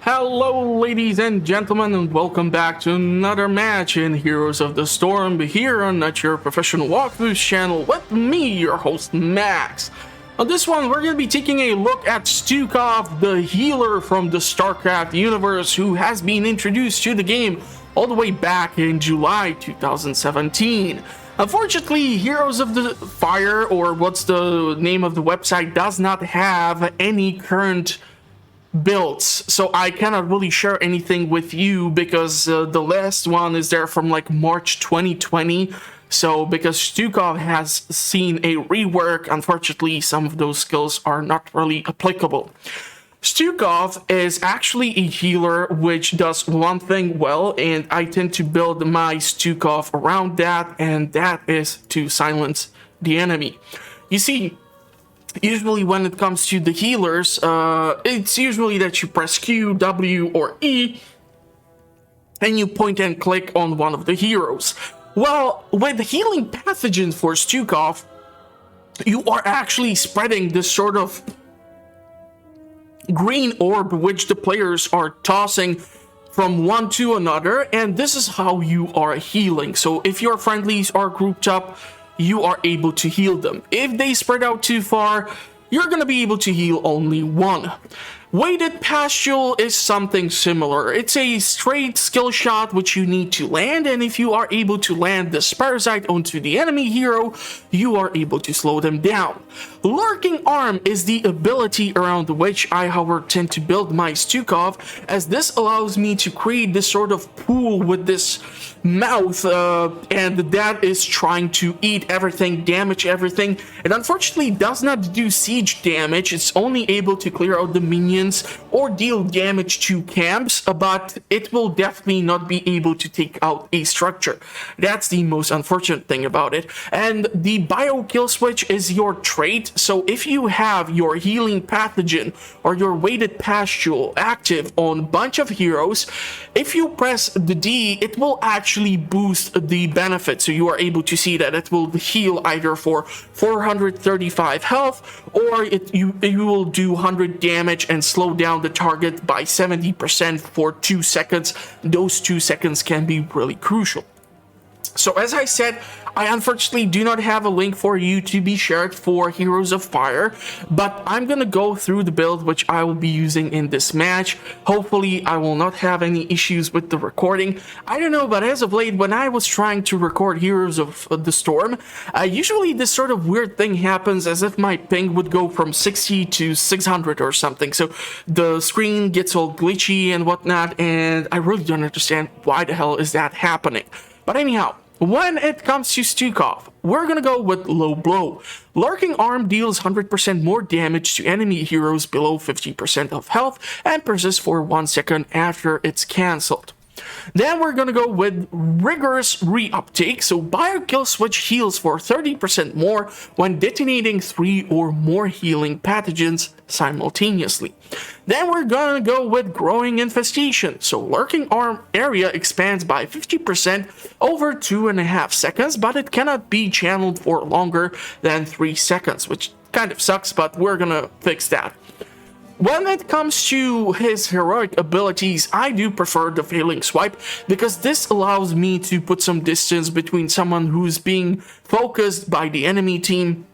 Hello ladies and gentlemen, and welcome back to another match in Heroes of the Storm here on Your Professional Walkthroughs channel with me, your host Max. On this one, we're going to be taking a look at Stukov, the healer from the Starcraft universe who has been introduced to the game all the way back in July 2017. Unfortunately, Heroes of the Fire, or what's the name of the website, does not have any current builds, so I cannot really share anything with you because the last one is there from like March 2020. So because Stukov has seen a rework, unfortunately some of those skills are not really applicable. Stukov is actually a healer which does one thing well, and I tend to build my Stukov around that, and that is to silence the enemy. You see, usually when it comes to the healers, it's usually that you press Q, W, or E, and you point and click on one of the heroes. Well, with healing pathogens for Stukov, you are actually spreading this sort of green orb which the players are tossing from one to another, and this is how you are healing. So if your friendlies are grouped up, you are able to heal them. If they spread out too far, you're going to be able to heal only one. Weighted Pastule is something similar. It's a straight skill shot which you need to land, and if you are able to land this parasite onto the enemy hero, you are able to slow them down. Lurking Arm is the ability around which I, however, tend to build my Stukov, as this allows me to create this sort of pool with this mouth, and that is trying to eat everything, damage everything. It unfortunately does not do siege damage. It's only able to clear out the minions or deal damage to camps, but it will definitely not be able to take out a structure. That's the most unfortunate thing about it. And the Bio Kill Switch is your trait, so if you have your Healing Pathogen or your Weighted Pastule active on a bunch of heroes, if you press the D, it will actually boost the benefit. So you are able to see that it will heal either for 435 health, or you will do 100 damage and slow down the target by 70% for 2 seconds. Those 2 seconds can be really crucial. So as I said, I unfortunately do not have a link for you to be shared for Heroes of Fire, but I'm gonna go through the build which I will be using in this match. Hopefully I will not have any issues with the recording. I don't know, but as of late, when I was trying to record Heroes of the Storm, usually this sort of weird thing happens, as if my ping would go from 60 to 600 or something. So the screen gets all glitchy and whatnot, and I really don't understand why the hell is that happening. But anyhow, when it comes to Stukov, we're gonna go with Low Blow. Lurking Arm deals 100% more damage to enemy heroes below 50% of health and persists for 1 second after it's cancelled. Then we're gonna go with Rigorous Reuptake, so Bio Kill Switch heals for 30% more when detonating 3 or more healing pathogens simultaneously. Then we're gonna go with Growing Infestation, so Lurking Arm area expands by 50% over 2.5 seconds, but it cannot be channeled for longer than 3 seconds, which kind of sucks, but we're gonna fix that. When it comes to his heroic abilities, I do prefer the Failing Swipe, because this allows me to put some distance between someone who's being focused by the enemy team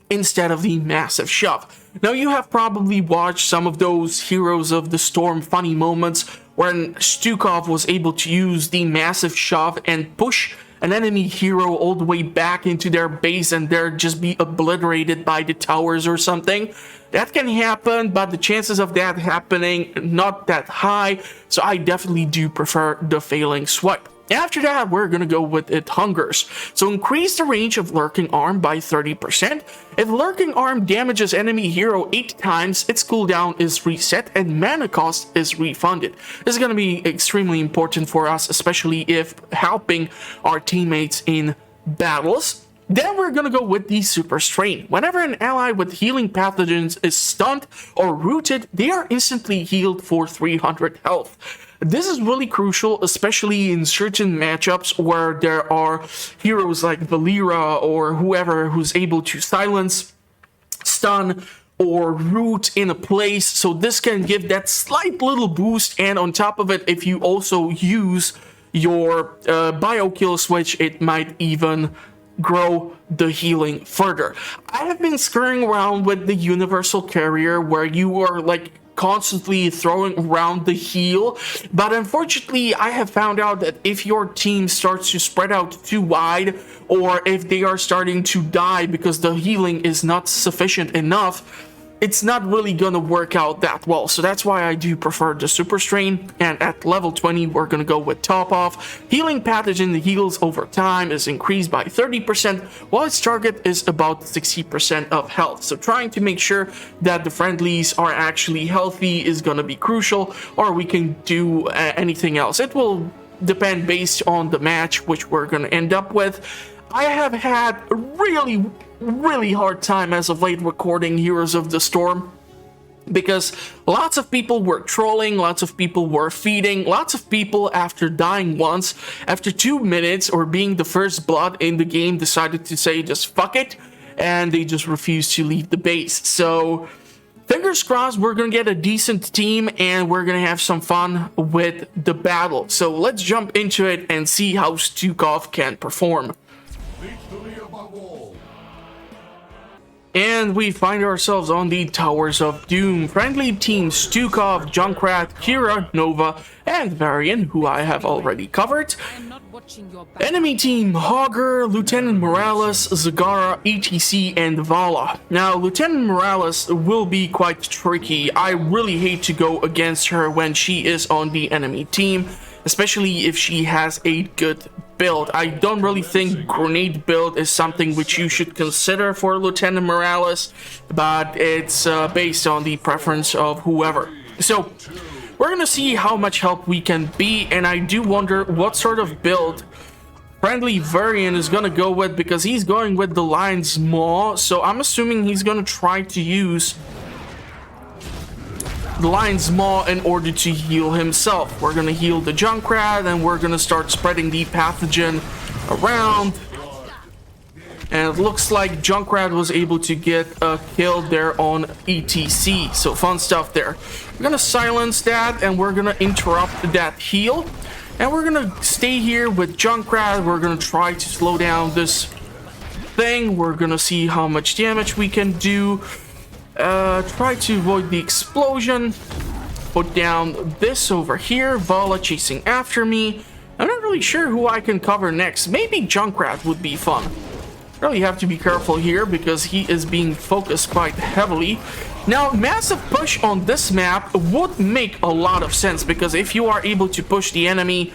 instead of the Massive Shove. Now, you have probably watched some of those Heroes of the Storm funny moments when Stukov was able to use the Massive Shove and push an enemy hero all the way back into their base and they're just be obliterated by the towers or something. That can happen, but the chances of that happening not that high, so I definitely do prefer the Failing Swipe. After that, we're gonna go with It Hungers. So increase the range of Lurking Arm by 30%. If Lurking Arm damages enemy hero 8 times, its cooldown is reset and mana cost is refunded. This is gonna be extremely important for us, especially if helping our teammates in battles. Then we're gonna go with the Super Strain. Whenever an ally with healing pathogens is stunned or rooted, they are instantly healed for 300 health. This is really crucial, especially in certain matchups where there are heroes like Valera or whoever who's able to silence, stun, or root in a place, so this can give that slight little boost. And on top of it, if you also use your bio kill switch, it might even grow the healing further. I have been screwing around with the universal carrier where you are like constantly throwing around the heal, but unfortunately I have found out that if your team starts to spread out too wide, or if they are starting to die because the healing is not sufficient enough, it's not really gonna work out that well. So that's why I do prefer the super strain. And at level 20 we're gonna go with top off. Healing pathogen heals over time is increased by 30%, while its target is about 60% of health. So trying to make sure that the friendlies are actually healthy is gonna be crucial, or we can do anything else. It will depend based on the match which we're gonna end up with. I have had a really hard time as of late recording Heroes of the Storm, because lots of people were trolling, lots of people were feeding, lots of people after dying once, after 2 minutes or being the first blood in the game, decided to say just fuck it, and they just refused to leave the base. So fingers crossed we're gonna get a decent team and we're gonna have some fun with the battle. So let's jump into it and see how Stukov can perform. And we find ourselves on the Towers of Doom. Friendly team Stukov, Junkrat, Kira, Nova, and Varian, who I have already covered. Enemy team Hogger, Lieutenant Morales, Zagara, ETC, and Vala. Now, Lieutenant Morales will be quite tricky. I really hate to go against her when she is on the enemy team, especially if she has a good build. I don't really think grenade build is something which you should consider for Lieutenant Morales, but it's based on the preference of whoever. So we're gonna see how much help we can be, and I do wonder what sort of build friendly Varian is gonna go with, because he's going with the Lion's Maw, so I'm assuming he's gonna try to use the Lion's Maw in order to heal himself. We're gonna heal the Junkrat, and we're gonna start spreading the pathogen around. And it looks like Junkrat was able to get a kill there on ETC, so fun stuff there. We're gonna silence that, and we're gonna interrupt that heal. And we're gonna stay here with Junkrat. We're gonna try to slow down this thing. We're gonna see how much damage we can do. Try to avoid the explosion. Put down this over here. Vala chasing after me. I'm not really sure who I can cover next. Maybe Junkrat would be fun. Really have to be careful here because he is being focused quite heavily. Now, massive push on this map would make a lot of sense, because if you are able to push the enemy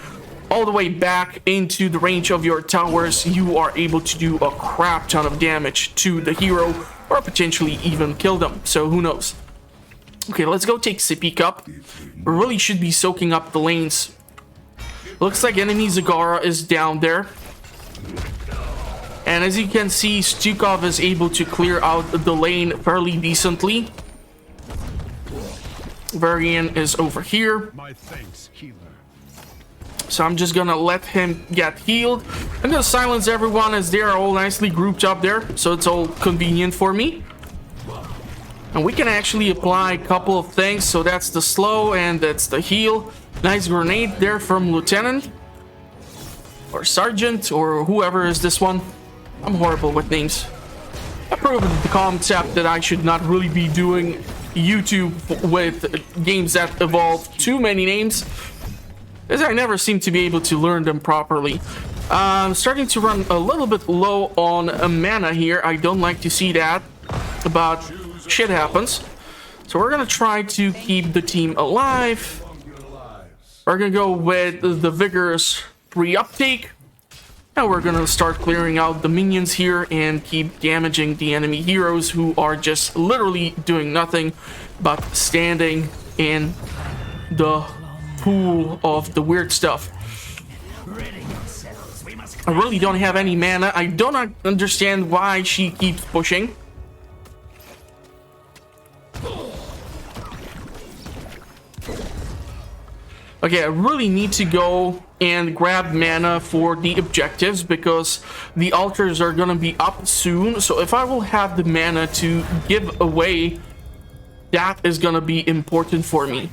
all the way back into the range of your towers, you are able to do a crap ton of damage to the hero, or potentially even kill them, so who knows. Okay, let's go take Sippy Cup. We really should be soaking up the lanes. Looks like enemy Zagara is down there. And as you can see, Stukov is able to clear out the lane fairly decently. Varian is over here. My thanks, healer. So I'm just gonna let him get healed. I'm gonna silence everyone as they are all nicely grouped up there, so it's all convenient for me. And we can actually apply a couple of things. So that's the slow and that's the heal. Nice grenade there from Lieutenant. Or Sergeant, or whoever is this one. I'm horrible with names. I proved the concept that I should not really be doing YouTube with games that involve too many names, as I never seem to be able to learn them properly. I'm starting to run a little bit low on mana here. I don't like to see that, but shit happens. So we're gonna try to keep the team alive. We're gonna go with the vigorous reuptake. Now we're gonna start clearing out the minions here and keep damaging the enemy heroes, who are just literally doing nothing but standing in the pool of the weird stuff. I really don't have any mana. I don't understand why she keeps pushing. Okay, I really need to go and grab mana for the objectives, because the altars are gonna be up soon. So if I will have the mana to give away That is gonna be important for me.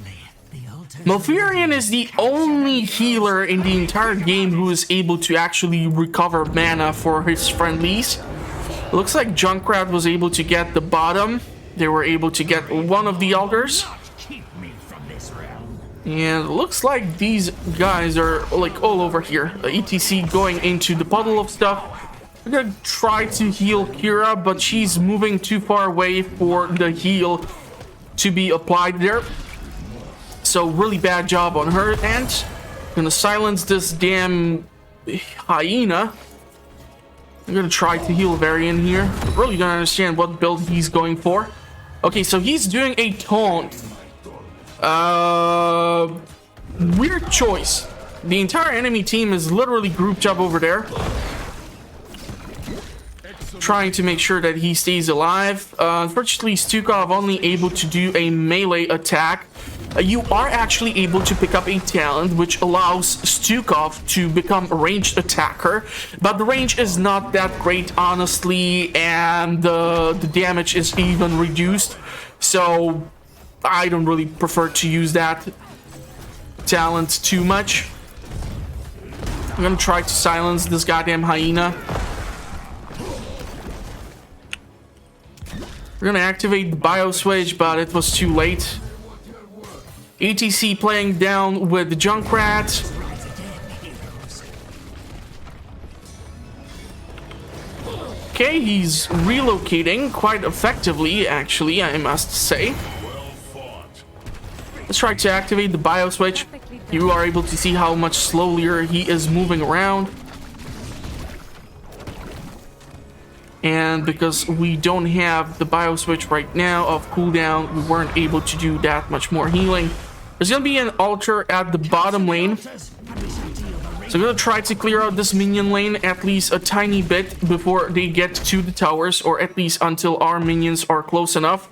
Malfurion is the only healer in the entire game who is able to actually recover mana for his friendlies. Looks like Junkrat was able to get the bottom. They were able to get one of the elders. And it looks like these guys are like all over here. ETC going into the puddle of stuff. I'm gonna try to heal Kira, but she's moving too far away for the heal to be applied there. So really bad job on her end. Gonna silence this damn hyena. I'm gonna try to heal Varian here. Really don't understand what build he's going for. Okay, so he's doing a taunt. Weird choice. The entire enemy team is literally grouped up over there, trying to make sure that he stays alive. Unfortunately, Stukov only able to do a melee attack. You are actually able to pick up a talent which allows Stukov to become a ranged attacker, but the range is not that great, honestly, and the damage is even reduced. So I don't really prefer to use that talent too much. I'm gonna try to silence this goddamn hyena. We're gonna activate the bio switch, but it was too late. ETC playing down with the Junkrat. Okay, he's relocating quite effectively, actually, I must say. Let's try to activate the bio switch. You are able to see how much slower he is moving around. And because we don't have the bio switch right now of cooldown, we weren't able to do that much more healing. There's gonna be an altar at the bottom lane. So I'm gonna try to clear out this minion lane at least a tiny bit before they get to the towers, or at least until our minions are close enough.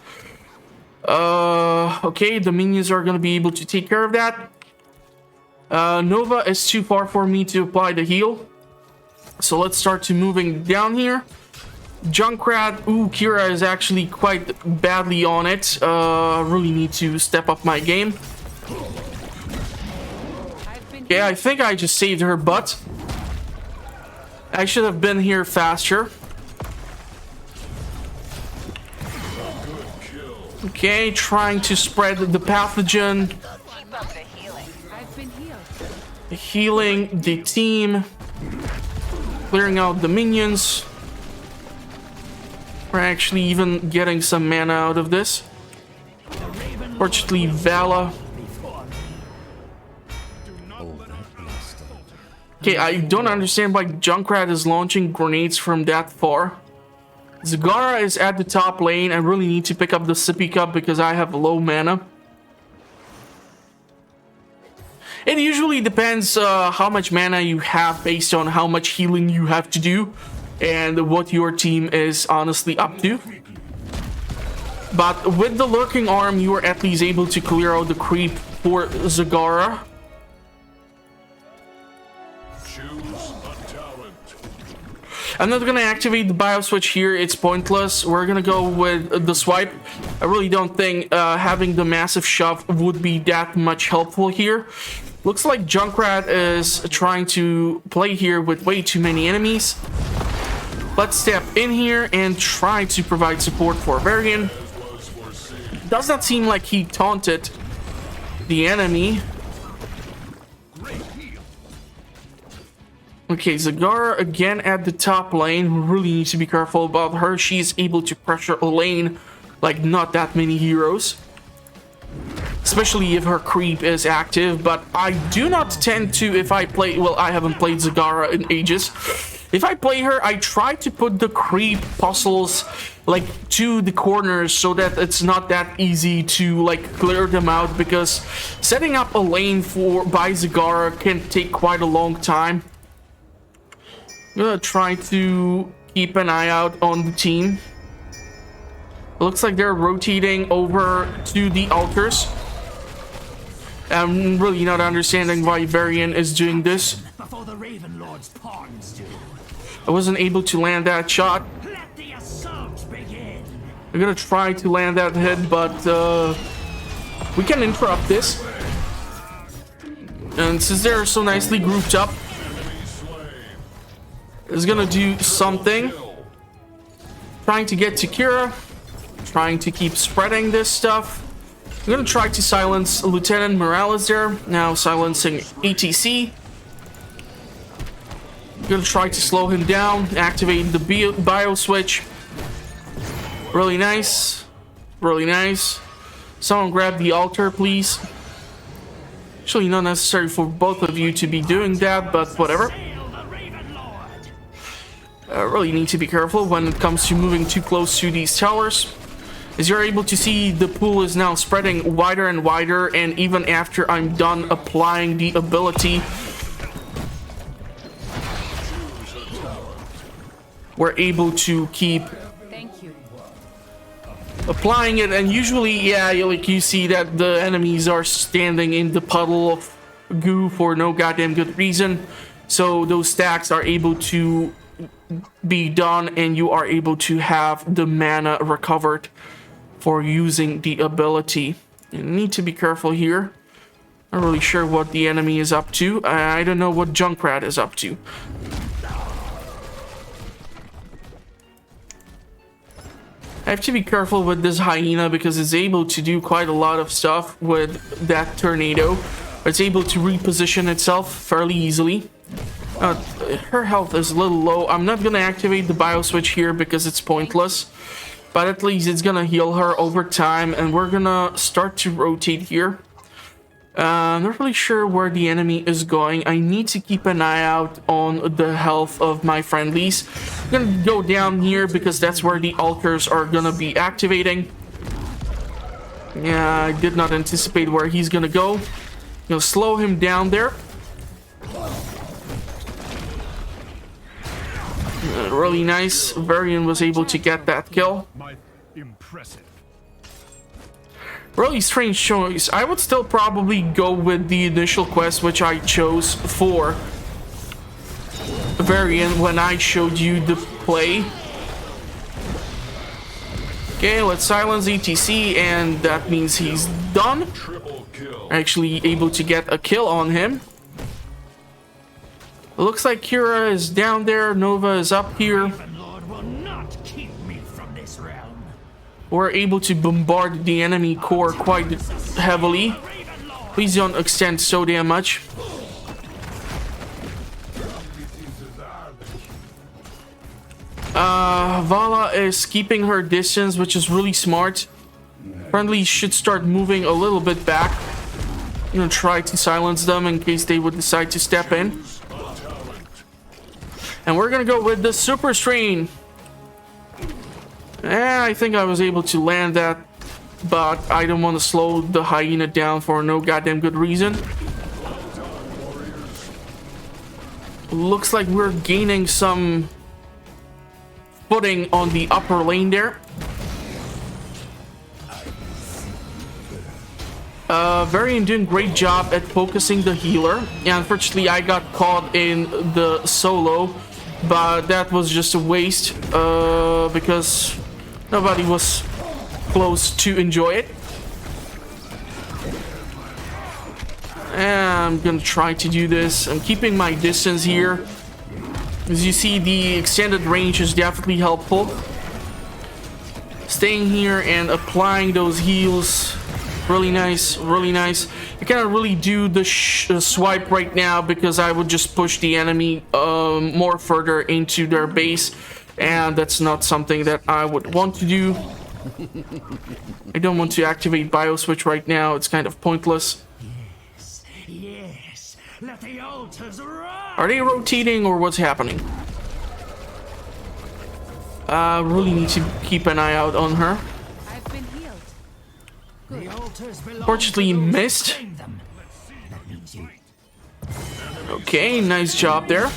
Okay, the minions are gonna be able to take care of that. Nova is too far for me to apply the heal. So let's start to moving down here. Junkrat, ooh, Kira is actually quite badly on it. Really need to step up my game. Yeah, I think I just saved her butt. I should have been here faster. Okay, trying to spread the pathogen. Healing the team. Clearing out the minions. We're actually even getting some mana out of this. Fortunately, Vala. Okay, I don't understand why Junkrat is launching grenades from that far. Zagara is at the top lane. I really need to pick up the sippy cup because I have low mana. It usually depends how much mana you have based on how much healing you have to do and what your team is honestly up to. But with the lurking arm, you are at least able to clear out the creep for Zagara. I'm not gonna activate the bio switch here, it's pointless. We're gonna go with the swipe. I really don't think having the massive shove would be that much helpful here. Looks like Junkrat is trying to play here with way too many enemies. Let's step in here and try to provide support for Varian. Does not seem like he taunted the enemy. Okay, Zagara again at the top lane. We really need to be careful about her. She's able to pressure a lane like not that many heroes. Especially if her creep is active, but I do not tend to, if I play, well, I haven't played Zagara in ages. If I play her, I try to put the creep puzzles like to the corners so that it's not that easy to like clear them out, because setting up a lane by Zagara can take quite a long time. I'm gonna try to keep an eye out on the team. It looks like they're rotating over to the altars. I'm really not understanding why Varian is doing this. I wasn't able to land that shot. Let the assault begin. I'm gonna try to land that hit, but we can interrupt this. And since they're so nicely grouped up, it's gonna do something. Trying to get to Kira. Trying to keep spreading this stuff. I'm gonna try to silence Lieutenant Morales there. Now silencing ATC. I'm gonna try to slow him down. Activate the bio switch. Really nice. Really nice. Someone grab the altar, please. Actually, not necessary for both of you to be doing that, but whatever. Really need to be careful when it comes to moving too close to these towers. As you're able to see, the pool is now spreading wider and wider, and even after I'm done applying the ability, we're able to keep applying it. And usually, yeah, like you see that the enemies are standing in the puddle of goo for no goddamn good reason. So those stacks are able to be done, and you are able to have the mana recovered for using the ability. You need to be careful here. Not really sure what the enemy is up to. I don't know what Junkrat is up to. I have to be careful with this hyena because it's able to do quite a lot of stuff with that tornado. It's able to reposition itself fairly easily. Her health is a little low. I'm not gonna activate the bio switch here because it's pointless, but at least it's gonna heal her over time, and we're gonna start to rotate here. I'm not really sure where the enemy is going. I need to keep an eye out on the health of my friendlies. I'm gonna go down here because that's where the altars are gonna be activating. Yeah, I did not anticipate where he's gonna go. Gonna slow him down there. Really nice. Varian was able to get that kill. Really strange choice. I would still probably go with the initial quest, which I chose for Varian when I showed you the play. Okay, let's silence ETC, and that means he's done. Actually able to get a kill on him. It looks like Kira is down there, Nova is up here. We're able to bombard the enemy core quite heavily. Please don't extend so damn much. Vala is keeping her distance, which is really smart. Friendlies should start moving a little bit back. I'm gonna try to silence them in case they would decide to step in. And we're gonna go with the Super Strain. I think I was able to land that, but I don't want to slow the hyena down for no goddamn good reason. Looks like we're gaining some footing on the upper lane there. Varian doing great job at focusing the healer. Yeah, unfortunately I got caught in the solo, but that was just a waste because nobody was close to enjoy it. And I'm gonna try to do this. I'm keeping my distance here. As you see, the extended range is definitely helpful. Staying here and applying those heals. Really nice, really nice. I cannot really do the swipe right now because I would just push the enemy more further into their base, and that's not something that I would want to do. I don't want to activate bio switch right now. It's kind of pointless. Yes, yes. Let the altars rise. Are they rotating or what's happening? Really need to keep an eye out on her. I've been healed. Fortunately missed. Okay, nice job there.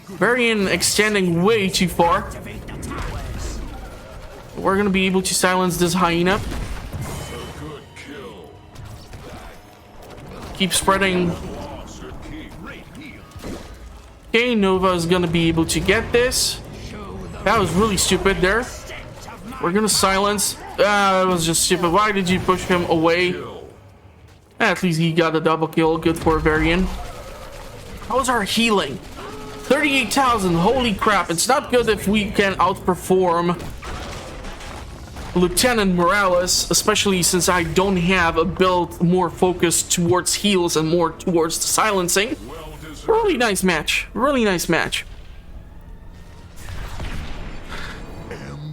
Varian extending way too far. We're gonna be able to silence this hyena. Keep spreading. Okay, Nova is gonna be able to get this. That was really stupid there. We're gonna silence. That was just stupid. Why did you push him away? At least he got a double kill. Good for Varian. How's our healing? 38,000. Holy crap. It's not good if we can outperform Lieutenant Morales, especially since I don't have a build more focused towards heals and more towards the silencing. Really nice match. Really nice match.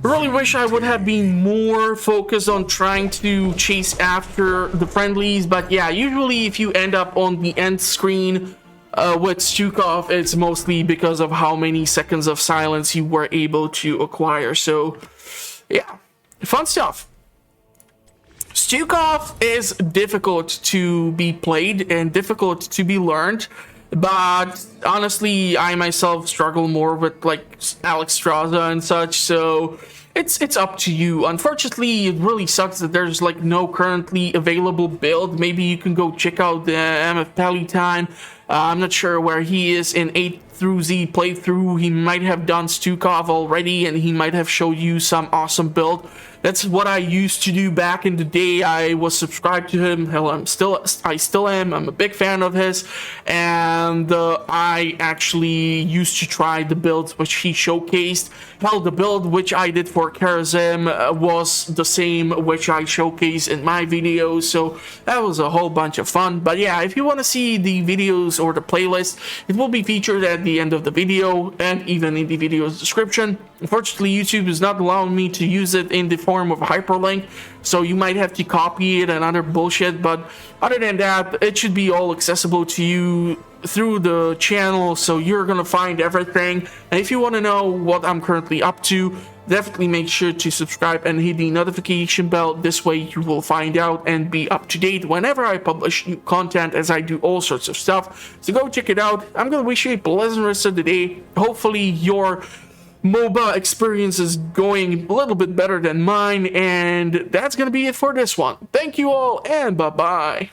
Really wish I would have been more focused on trying to chase after the friendlies, but yeah, usually if you end up on the end screen with Stukov, it's mostly because of how many seconds of silence you were able to acquire. So yeah, fun stuff. Stukov is difficult to be played and difficult to be learned, but honestly, I myself struggle more with like Alex Straza and such, so it's up to you. Unfortunately, it really sucks that there's like no currently available build. Maybe you can go check out the MF Palytime. I'm not sure where he is in 8 through Z playthrough. He might have done Stukov already, and he might have showed you some awesome build. That's what I used to do back in the day. I was subscribed to him. Hell, I still am. I'm a big fan of his, and I actually used to try the builds which he showcased. Hell, the build which I did for Karazim was the same which I showcased in my videos, so that was a whole bunch of fun. But yeah, if you want to see the videos or the playlist, it will be featured at the end of the video and even in the video's description. Unfortunately, YouTube is not allowing me to use it in the form of a hyperlink, so you might have to copy it and other bullshit, but other than that, it should be all accessible to you through the channel, so you're gonna find everything. And if you want to know what I'm currently up to, definitely make sure to subscribe and hit the notification bell. This way you will find out and be up to date whenever I publish new content, as I do all sorts of stuff. So go check it out. I'm gonna wish you a pleasant rest of the day. Hopefully your MOBA experience is going a little bit better than mine, and that's gonna be it for this one. Thank you all, and bye-bye.